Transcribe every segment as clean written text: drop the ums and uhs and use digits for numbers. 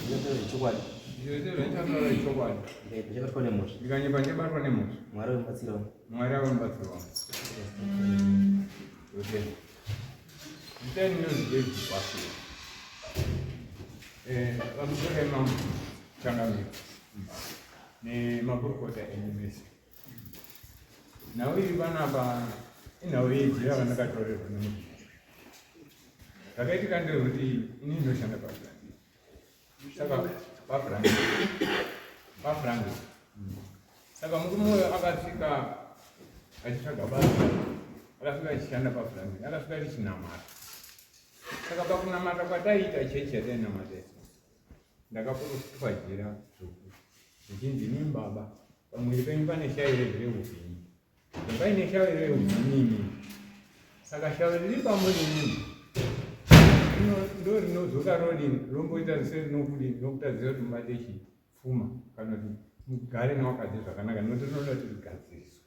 Ndinotaura chokwadi. Ndinotaura chokwadi. Ndakabatwa nemoto. Ndikanyepa ndabatwa nemoto. Mwari amubatsirawo. Mwari amubatsirawo. Okay. Then you give what vamusorema changamiro nemakurukota enyumesi nhau iri panapa inhau yejira vandakatorerwa nemuti zvakaitika ndezvekuti ini ndinoshanda pafrangi saka pafrangi saka murume uyo akasvika achitsvaga basa akasvika achishanda pafrangi akasvika tichinamata saka pakunamata kwataiita chechi yatainamata ndakaprofitwa jira dzvuku zvichinzi ini baba pamwiri penyu pane shairi reupenyu paine shairi reupenyu saka shairi riri pamuri nini ndo rinodzoka romboita sekutaziva kuti mubate chipfuma kana kuti mugare newakadzi zvakanaka nokuti rinoda kuti rigadziriswe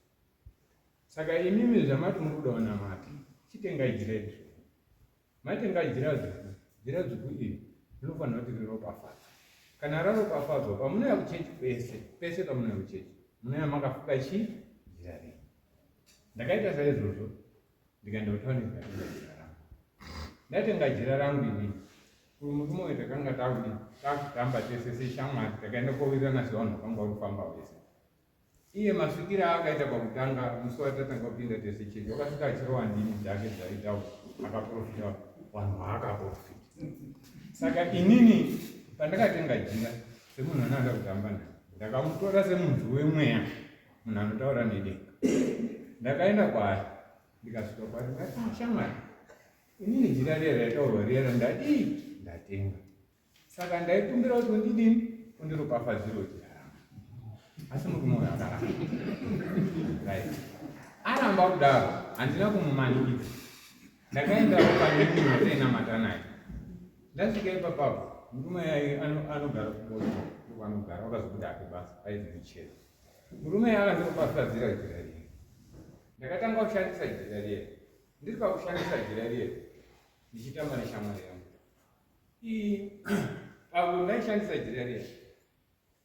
saka imimi zvamati muri kuda kunamata chitengai jira iri matenga jira dzvuku iri rinofanira kuti riropafadza kana raropafadzwa pamunouya kuchechi pese pamunouya kuchechi munouya makafuka chii jira rei ndakaita saizvozvo ndikaenda kutaunika jira rangu ndatenga jira rangu ini murume uyu takanga takutamba tese seshamwari takaenda kowirirana sevanhu vakanga varikufamba vese iye masvikiro akaita pakutanga musi watatanga kupinda tese chechi wakasvika achirova ndimi dzake dzaita akaprofita vanhu vaakaprofita saka inini pandakatenga jira semunhu anoda kutamba naye ndakamutora semunhu wemweya munhu anotaura nedenga ndakaenda kwaari ndikasvika kwaari shamwari inini jira riya raitaurwa riya ndatenga saka ndaikumbira kuti undidini undiropafadziro jira rangu asi murume uyo akaramba aramba kudaro handina kumumanikidza ndakaendawo pane munhu watainamata naye ndasvika ipapapo murume yai anogara kuanogara wakazobuda ake basa aizi michero murume yai akandiropafadzira jira riya ndakatanga kushandisa jira riya ndiri pakushandisa jira riya ndichitamba neshamwari yangu avo ndaishandisa jira riya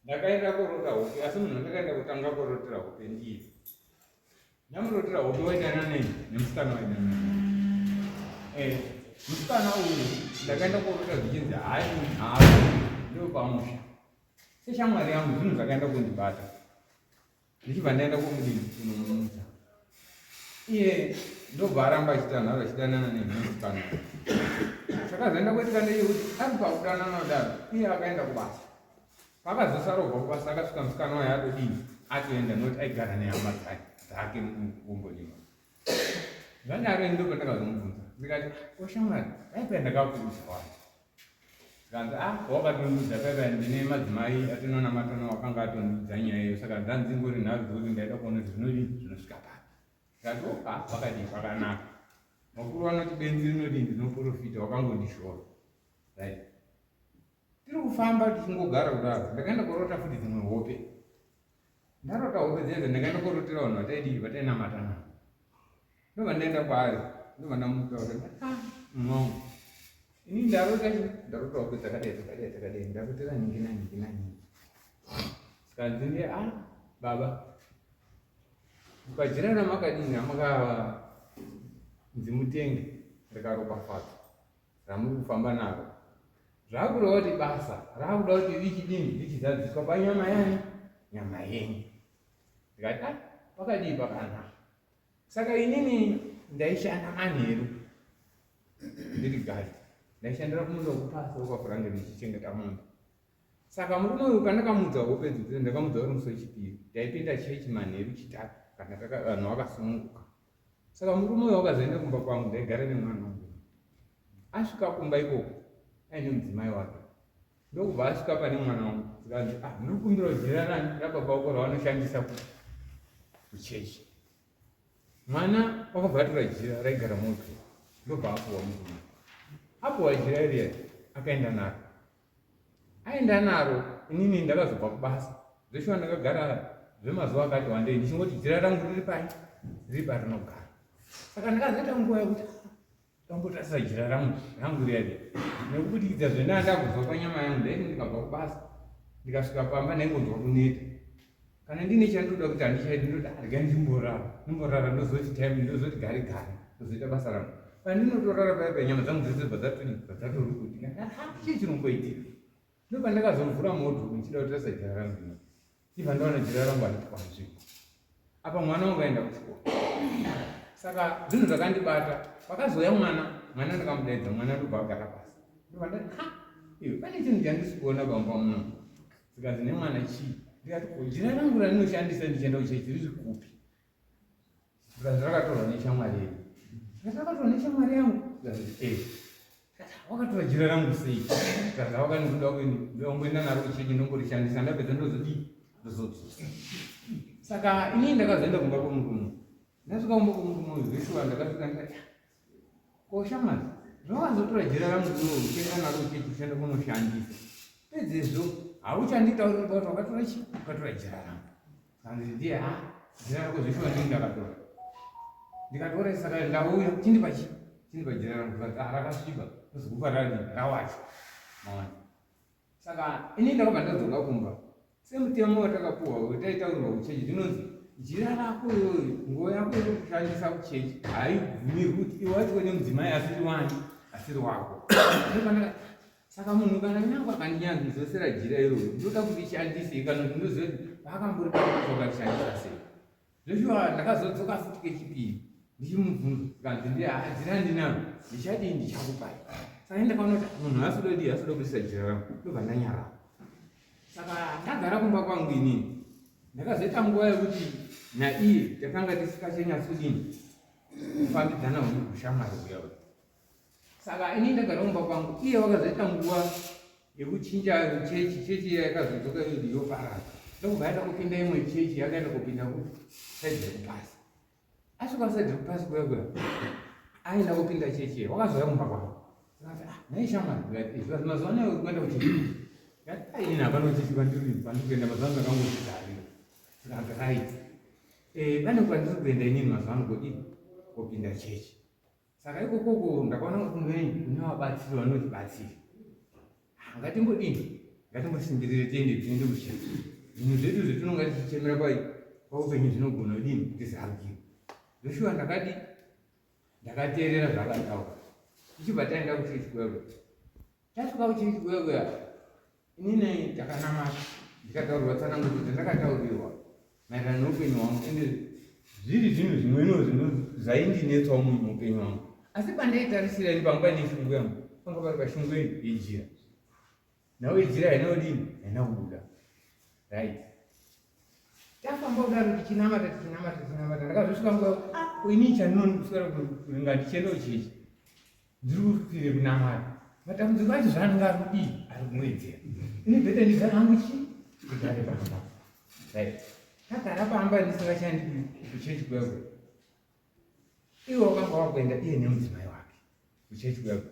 ndakaenda korota hope asi munhu ndakaenda kutanga korotera hope ndiye ndamurotera hope waitana nei nemusikana waitana musikana uyu ndakaenda korota zvichinzi hai ndo pamusha seshamwari yangu zvinhu zvakaenda kundibata ndichibva ndaenda komudini kunomumusa iye ndobva aramba achitanharo achidanana nemusikana zvakazoenda kuitika ndeyekuti ari pakudanana kudaro iye akaenda kubasa pakazosarobva kubasa akasvika musikana wayo atodini atoenda nokuti aigara nehama dzake mumbodima zvandaro ndo pandakazomubvunza ndikati oshamwari aipai ndakafundisa wani zikanzi wakatondudza paipai ndine madzimai atinonamatana wakanga atondudza nyayeyo saka ndanzingori nharu dzokuti ndaida kuona kuti zvinodini zvinosvika pari zikati vakadii kwakanaka makuru vanoti benzi rinodini rinoprofita wakangondishora right tiri kufamba tichingogara kudaro ndakaenda korota futi dzimwe hope ndarota hope dzedze ndakaenda korotera vanhu vatainamatana ndobva ndaenda kwaari ndobva ndamutaura mwangu ini ndarota hope dzakadai ndarotera nyingina sikanzi ndiye baba ukajira ramakadini ramakava nzimutenge rikaropafadza ramuri kufamba naro zvakuda kuti basa rakuda kuti richidini richidzadziswa panyama yani nyama yenyu ndikati pakadii pakanaka saka inini ndaishanda manheru ndiri gadi ndaishandira kumuda wokupasa wokafuranga ndichichengeta munhu saka murume uyu pandakamudza hope dzodzose ndakamudza uri musi wechipiri ndaipinda chechi manheru chitatu kana vanhu vakasununguka saka murume uyu wakazoenda kumba kwangu ndaigara nemwana wangu asvika kumba ikoko aine mudzimai wake ndokubva asvika pane mwana wangu zikanzi ndinokumbira jira nani rababa uko ravanoshandisa kuchechi mwana wakabvatura jira raigara moto ndobva apuwa murume apuwa jira iriya aenda naro inini ndakazobva kubasa zveshuwa ndakagara zvemazuva akati wandei ndichingoti jira rangu riri pai riri parinogara saka ndakazoita nguva yekuti tambotasa jira rangu riya nekubudikidza zvendanda kuzwa panyama yangu then ndikabva kubasa ndikasvika pamba nengonzwa kuneta kana ndine chandoda kuti handichaiti ndoda arga ndimborara ndozoti time ndozoti gare ndozoita basa rangu kana ndinotorara paya panyama dzangu dzese dzatorukutika chii chinomboitika ndobva ndakazovhura moto ndichida kutarisa jira rangu ibva ndaona jira rangu handikwanzvi apa mwana wangu aenda kuchikoro saka zvinhu zvakandibata pakazouya mwana ndakamudaidza mwana ndobva agara pasi ndobva ndati iwe pane chinhu chandisi kuona pamba muno zikazi nemwana chii ndikati jira rangu raninoshandisa ndichienda kuchechi riri kupi zikazi rakatorwa neshamwari yedu zikazi rakatorwa neshamwari yangu zikazi wakatora jira rangu sei zikazi wakandoda ndomboenda naro kuchechi ndomborishandisa ndapedza ndozodzosa saka inini ndakazoenda kumba kwomurume ndasvika kumba kwomurume zveshuwa ndakasvika ndikati koshamwari zvawakazotora jira rangu uchienda naro kuchechi uchienda kunoshandisa pedzezvo hauchanditaurira kuti wakatora chii wakatora jira rangu kanzi ndiye jira rako zveshuwa ndini ndakatora ndikatora saka ndauya chindipa jira rangu rakasviba ozikuparani rawacho maona saka inini ndakabva ndadzoka kumba semutemo watakapuhwa wetaitaurirwa kuchechi ndinonzi jira rako iyoyo nguva yako yokushandisa kuchechi haibvumirwi kuti iwe wacho nemudzimai asiri wako saka munhu kana nyange akandinyanzvizosera jira iroro ndoda kuti ishandise kana ndinoziva kuti vakambori paaakarishandisa sei zveshuwa ndakazodzoka futi kechipiri ndichimubvunza kanzi jira ndinaro ndichadii ndichakupai saka ndakaona kuti munhu asida kuisa jira rangu ndobva ndanyarara saka ndagara kumba kwangu inini ndakazoita nguva yekuti naiye takanga tisikachenyatsudini kufambidzana kushamwari kuya saka inini ndagara kumba kwangu iye wakazoita nguva yekuchinja chechi yakazodzoka yoparara ndokubva yaenda kupinda imwe chechi yakaenda kupinda kusaidhi rekupasi asvika kusaidhi rekupasi kuya aenda kupinda chechi wakazouya kumba kwangu naishamwari mazuva anayo kuenda kuchechi ini hapanochechi pandikuenda mazuva ano ndakangochigarira saka right pane kwandiri kuenda inini mazuva ano kopinda chechi saka ikokoko ndakaona kuti kune vabatsiri vanotibatsira ngatimbodini ngatimbosimbirire tiende kuchechi zvinhu zvedu zvetinonga tichichemera paupenyu zvinogona kudini kuti zviharukire zveshuwa ndakateerera zvakataura tichibva taenda kuchechi kuyakuya tasvika kuchechi kuyakuya inini ndakanamata ndikataurirwa tsanangudzo dzandakataurirwa maererano noupenyu hwangu ende zviri zvinhu zvimweniwo zvaindinetsawo muupenyu hwangu asi pandaitarisira ini panga paine shungu yangu panga pari pashungu yejira nawe jira hainodini haina kubuda right tafamba kudaro tichinamata ndakazosvika nguva inini chandinonoswera kuringa ndichienda kuchechi ndiri kufire kunamata matambudziko acho zvaanenge ari kudii ari kumwedzera ini bhete ndizara hangu ndigare pamba right tagara pamba ndisingachandi kuchechi kwekwe iwe wakanga wakuenda iye nemudzimai wake kuchechi kwekwe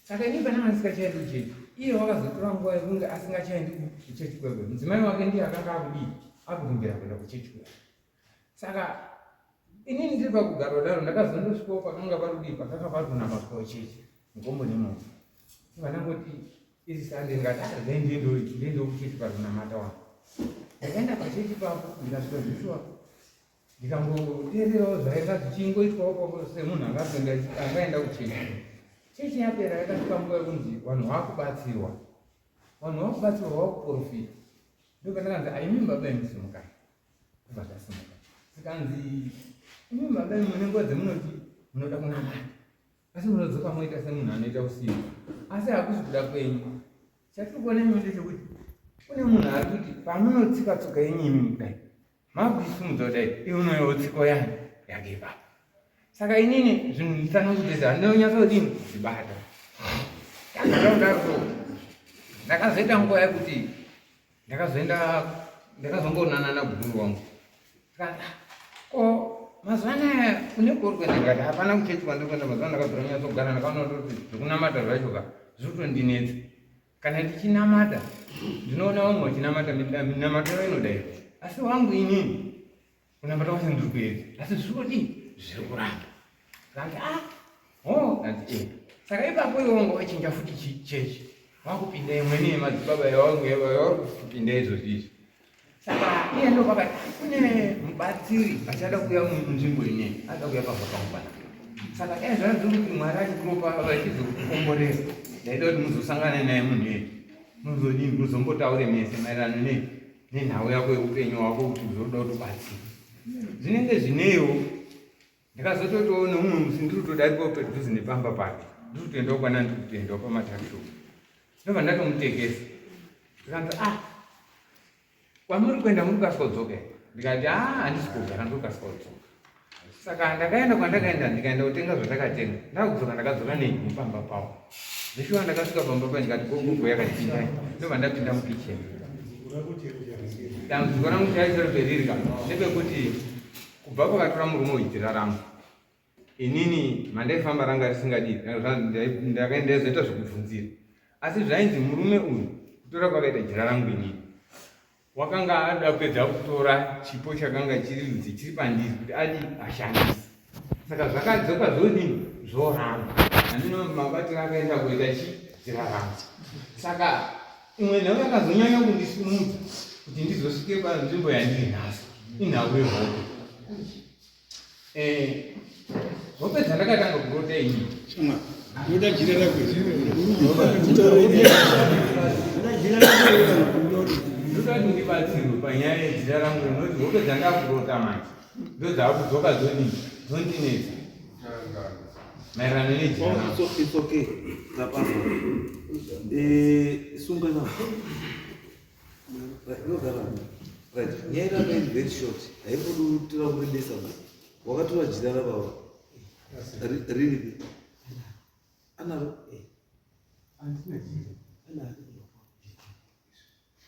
saka ini pananga ndisingachaendi kuchechi iye wakazotora nguva yekunge asingachaendi kuchechi kwekwe mudzimai wake ndiye akanga akudii akurumbira kuenda kuchechi kwekwe saka inini ndiri pakugara daro ndakazondosvikawo pakanga parudii pakanga pari kunamatwawo chechi mukombo nemoto vanangoti iri sande ndikati ndiendo kuchechi pari kunamata wangu ndakaenda pachechi papo ndikasvika zveshuwa ndikamboteererawo zvainga zvichingoitwawo semunhu angaenda kuchechi chechi yapera yakasvika nguva yekunzi vanhu vakubatsirwa vakuprofita ndopandakanzi aimi baba imusimukani ndobva ndasimuka sikanzi imi baba mune nguva dzemunoti munoda kunamata asi munodzoka moita semunhu anoita usiku asi hakusi kuda kwenyu chatiri kuona imwe ndechekuti kune munhu ari kuti pamunotsika tsoka yenyimi kudai makuisumudza kudai iwe unoyawo tsiko yake ipapa saka inini zvinhu nditsanangudzi handinonyatsaudini zvibata ndagara kudaro ndakazoita nguva yekuti ndakazongonana naguru wangu mazuva anaya kune kuri kuenda ngati hapana kuchechi kwandiri kuenda mazuva ndakazora nyatsogara ndakaona kuti zvekunamata zvacho zviri kutondinetsa kana ndichinamata ndinoona vamwe vachinamata minamatiro inodai asi wangu inini kunamata kwacho ndiri kuedza asi zvirikudii zviri kuramba kanti ndati saka ipapo iwe wanga wachinja futi chechi wakupinda imweni madzibaba yauri kupinda izvozvizvi. Saka iye ndo pakati kune mubatsiri achada kuuya munzvimbo ineyi ada kuuya pazvakaungana. Saka zvanzi kuti Mwari achikuropa vachizokukomborera ndaida kuti muzosangana naye munhu muzodini muzombotaure mese maererano nenhau yako yeupenyu hwako kuti uzoda kuti ubatsire. Zvinenge zvineyo ndakazototowo neumwe musi ndiri kutodarikawo pedhuze nepamba pake ndiri kutoendawo kwana ndiri kutoendawo pamatakishopu ndobva ndatomutekesa ndikanzi kwamuri kuenda muri kasika kudzoka ndikati handisi kugara ndiri kasika kudzoka. Saka ndakaenda kwandakaenda ndikaenda kutenga zvandakatenga ndakudzoka ndakadzoka nemupamba pawo ndishuwa ndakasvika pamba pa ndikati gogogo yakachindai ndobva ndapinda mukicheni. Dambudziko rangu chaisoro peririka ndepekuti kubva pakatora murume wejira rangu inini mandaifamba ranga risingadi ndakaenda zoita zvokubvunzira asi zvainzi murume uyu kutora kwakaita jira rangu inini wakanga ada kupedza kutora chipo chakanga chiri rudzi chiri pandiri kuti adi ashandise. Saka zvakadzoka zvodini zvoramba handino mabatiro akaenda kuita jira rangu. Saka imwe nhau yakazonyanya kundisimudza kuti ndizosvike panzvimbo yandiri nhasi inhau yehope. Hope dzandakatanga kurota inini Udah jira lagi. Ndotati ndibatsirwe panyaya yejira rangu rinoti hope dzandakurota manje ndodzakudzoka dzondinetsa maererano nejira rangu. It's okay. Sungana. Right. Nyaya is very short. I want to tell you something. Wakatora jira rababa. Really. Anaro.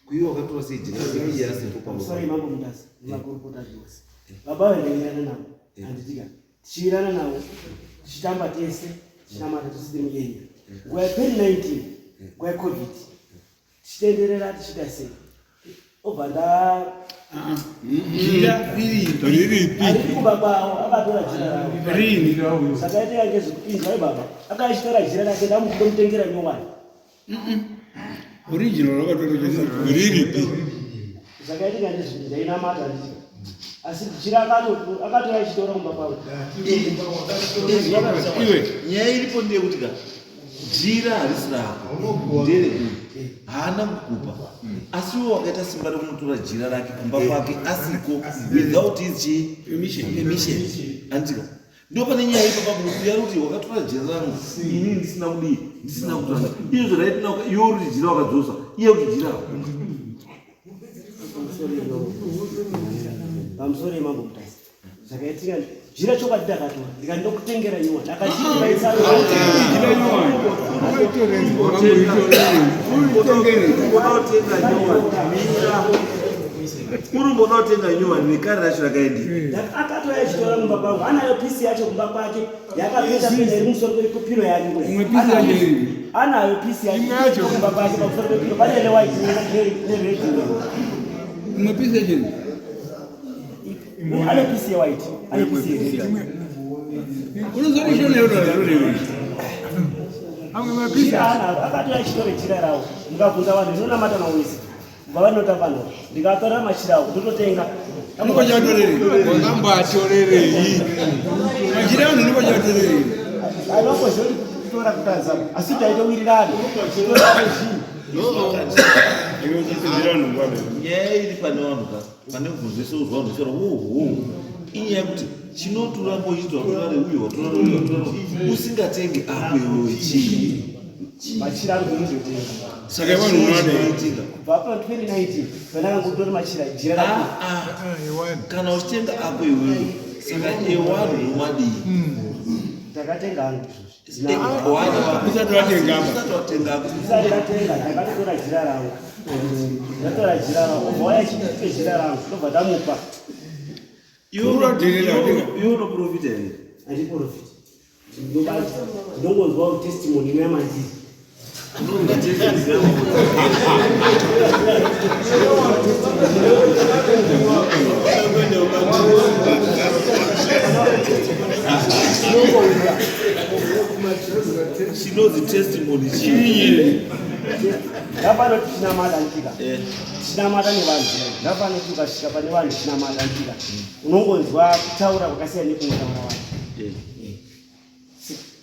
Kuyo wakatora sei jira sei yasi kupamba. Sorry mambo mdasi. Ngakurupota jokes. Baba wendelana nabo. Anditika. Chirana nabo. Chitamba tese. Chinamata tusidi muyenya. Kwa 2019 kwa COVID. Chitenderera tichidase. Obanda Jira riri. alikuba kwao akatora jira Riri. sakaite yangezo kupinza baba akaitora jira lake ndamutengera nyowani Original wakatora jira riri. sakaite yangezo ndaina mata ndiki asi jira akatora chitora kumba kwao Iwe nyaya iripo ndeyekuti jira harisina hako ndere haana kukupa asi iwe wakaita simba rekunotora jira rake kumba kwake asiko without his permission andika ndo pane nyaya ipapabuya kuti wakatora jira rangu ini ndisina kudii ndisina kutora izvo zvaitinauka iwe uri jira wakadzosa iye kuti jira pamusoro yemango mutasi zvakaitika jira chokwadi ndakatora ndikandokutengera nyowani akachiivaisa urumboda kutenga nyowani nekare racho rakaindi akatora chitora kumba kwangu anayo pisi yacho kumba kwake yakapinda iri musoro kwepino yake anayo pisi yacho kumba kwake pamusoro kwepino pane lewaiti neredi Umepisa chini. ane pisi yewaiti ane pisi yeredi Unozorisha leo leo. akatora chitore chira rawo ndikabvunza vanhu ndinonamata mawisi vavanota vanhu ndikatora machirawo ndototenga Niko chatorere. Ngamba atorere. Majira vanhu niko chatorere. anokozoti kutora kutanza asi taitowirirana chitora chezhinji Iwe kutsindira ngwabe. nyaya iri pane vanhu pane kubvunzisa uzwa ndosora inyaya yekuti chinoturako chitotorare uyo watorare usingatenge akwewe chii machira ari kunozotenga Saka vanhu zvinoitika kubva pa2019 pandakangotora machira jira rake kana uchitenga ako iwewe saka ewanhu nomadii ndakatenga hangu Usati watenga apa. isati ratenga ndakatotora jira rangu ndatora jira rangu obva chipe jira rangu ndobva ndamupa iwe unoprofita here handiprofiti ndinongonzwa testimony yamandiri she knows the testimony. Ndapano tichinamata antika. Eh. Tichinamata nevanhu. Ndapano tukasvika pane vanhu tichinamata antika. Unongonzwa kutaura kwakasiyana nekunotaura vanhu.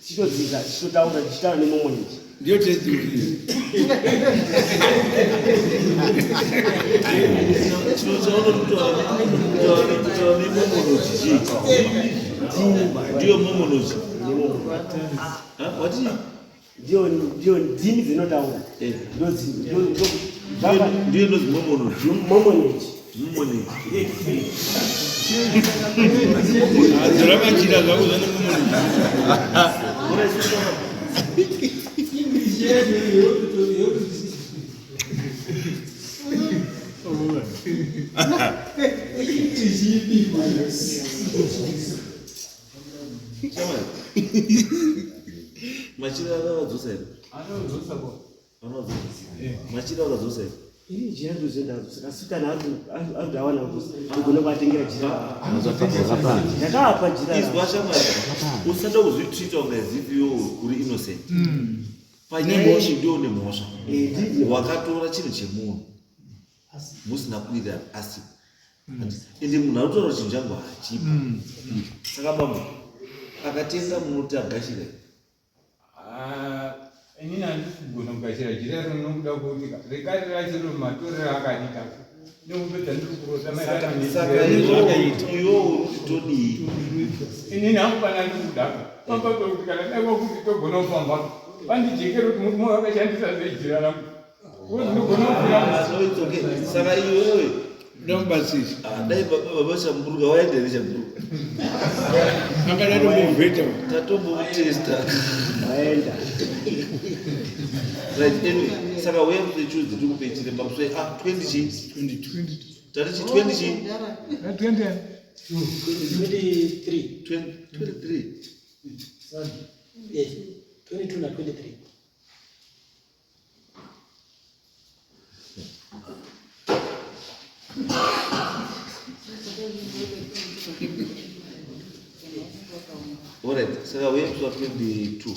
Chitodzidza, chitotaura, tichitaura nemomonji. Ndio testimony. Ndio momonoji. Ndio ndimi dzinotaura. Ndio ndozi momonoji. Momonji. Azirama chira zvawo zvane momonoji. Machira akadzosa here? Anodzosa ko. Machira akadzosa here? Ini jira ndozvendazo saka sukana ari awana kugona kuatengera jira ndakaapa jira Izwa shamwari, usada kuzvitwita ungazivi iwo uri innocent. Panyaya iyi ndio une mhosva. Wakatora chinhu chemunhu musina kuita asipo. Ende munhu anotaura chinhu changu hachipo. Saka bambo akatenga munoti agashira. Inini handisi kugona kugashira jira rinokuda kuti rekare rachiro matorero akadita nekupedza ndiri kurota Saka iwo uri todii. inini hamupana ndiri kudaka pamba pekuti kana daiwa kuti togona kufamba pandijekera kuti murume wakashandisa sejira rangu ndinogona kufira. Saka iwewe Ndambasisi. dai baba shamburuka waendere shamburuka. Akada tombovheta. Tatombotesta. aenda Right, anyway, saka we have to choose the two pages. The map say 20 sheets. 20. That is 20 sheets. 23 23. sorry yes 22 na 23 All right, saka we have to 22.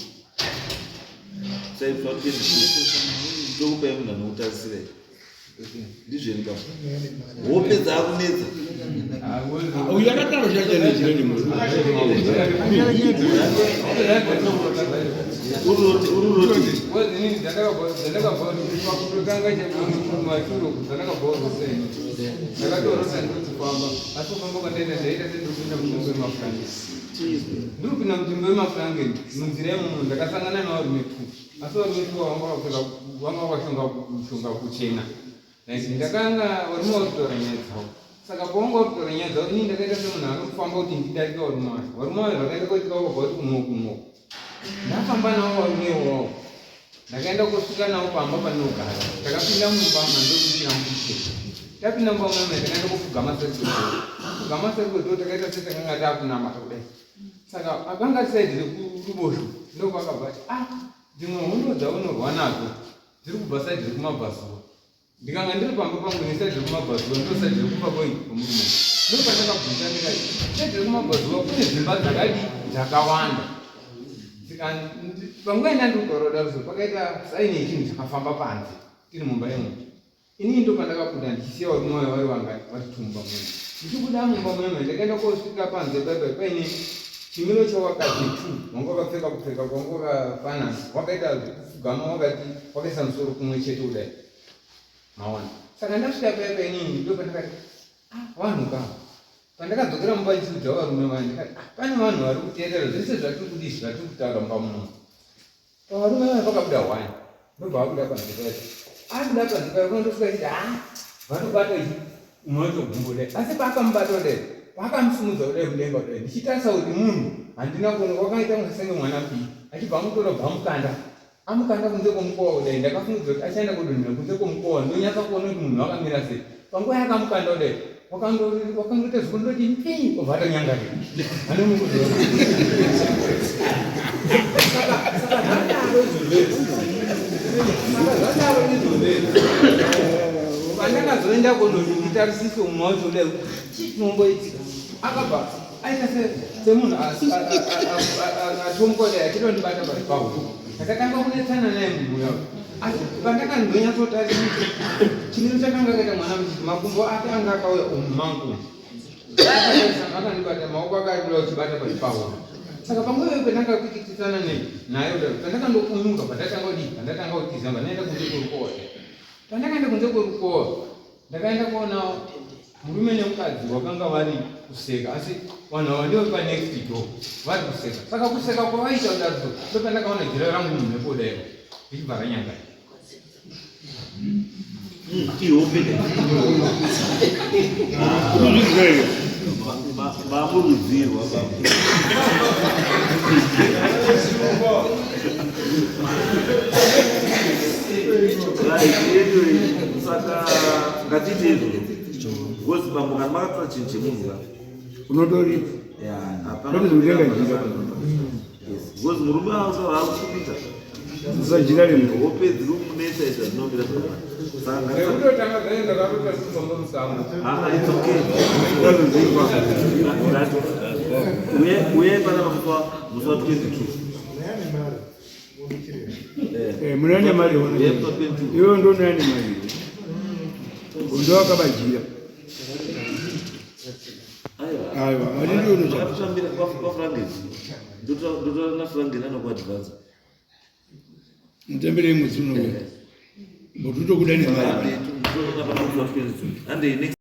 So if 22, tokupa munhu anoutarisira ndizveni kama hope dzakunetsa. Uyu akataro chachane chiro nemunhu. Ururoti Inini dzandakabva pakutotanga chemashure dzandakabva kuseni ndakatorosa ndiri kufamba asi kufamba kwandaita ndaita sendikupinda mutombo wemafurangeni ndiri kupinda mutombo wemafurangeni munzira yemunhu ndakasangana navarume tu asi varume tu vanga vakashonga kuchena ndakanga varume vari kutora nyaya dzavo saka pavanga vari kutora nyaya dzavo inini ndakaita semunhu anofamba kuti ndidarika varume vacho varume vacho vakaenda koitika vakabva kuti kumwe ndafamba navo varume ivovo ndakaenda kusvika navo pamba panogara takapinda mumba mandokupira muke tapinda mumba mame takaenda kufugama serikoto takaita setakanga taakunamata kudai saka akanga saidi rekuruboshwe ndokwakabva ati dzimwe hondo dzaunorwa nadzo dziri kubva saidi rekumabvazuva ndikanga ndiri pamba pangu nesaidi rekumabvazuva ndo saidi rekupa boi komurume ndopandakabvunza ndikati saidi rekumabvazuva kune dzimba dzakawanda panguvaenda ndikutaura ruzo pakaita saini yechinhu chakafamba panze tiri mumba yemunhu inini ndo pandakabuda ndichisiya varume vayo vari vangati vatitumba munhu ndichibuda mumba muno ndakaenda kosvika panze paine chimiro chawakati wanga wakapfeka kupfeka kwanga wakafanana wakaita kufugama wakati wakaisa musoro kumwe chete kudai maona saka ndasvika paipa inini ndo pandakati vanhu ka pandakadzokera mumba ndichiudza varume vaya ndikati pane vanhu vari kuteerera zvese zvatiri kudii zvatiri kutaura mumba muno pavarume vaya pakabuda hwani ndobva vabuda panze pacho abuda panze pacho ndosvika chiti vanobata umwe wacho gumbo dai asi paakamubata kudai pakamusumudza kudai mudenga kudai ndichitarisa kuti munhu handina kuona kwakaita kungasenge mwana pii achibva mutora bva amukanda kunze kwomukova kudai ndakafungidza kuti achaenda kudonhera kunze kwomukova ndonyatsa kuona kuti munhu wakamira sei panguva yakamukanda kudai wakangoita zvikondoti mpii obva atanyangarira ane mukuziona zvadaro izvozvezvo pandakazoenda kondoti nditarisise umwe wacho kudai chinomboitika akabva aita semunhu atomkodai achitondibata pahuro Takatanga kunetsana naye mbuya. Asi pandakandonya totari chimwe chakanga kaita mwana muchiti makumbo ake anga akauya omumangu. Akandibata maoko akadira uchibata pachipawo. Saka panguva pendanga kuchitisana naye pandakandokunyuka pandatanga kutizamba naenda kunze kwerukowa. Pandakaenda kunze kwerukowa ndakaenda kuona murume nemukadzi wakanga vari kuseka asi vanhu ava ndivo panext door vari kuseka. Saka kuseka kwavaita kudaro ndopandakaona jira rangu mumhepo dayo richibva ranyanga. Bamurudzirwa saka ngatiti izvo because bambo kana makatora chinhu chemunhu ka unotori ndokuzotenga jira because murume akusupita usajira lemwe hope dziri kumunetsa izva zvinomira saka Ndakutotanga zvayo ndakatota kutombo musango. it's okay uye pana musi wa 22 munane mari iwe ndo nane mari ndo akabajira aiwa adindio ndo chakutambira kwa Frangeni ndotora na Frangeni anokuadvance mutembere mwezi uno mututo kudani mari ande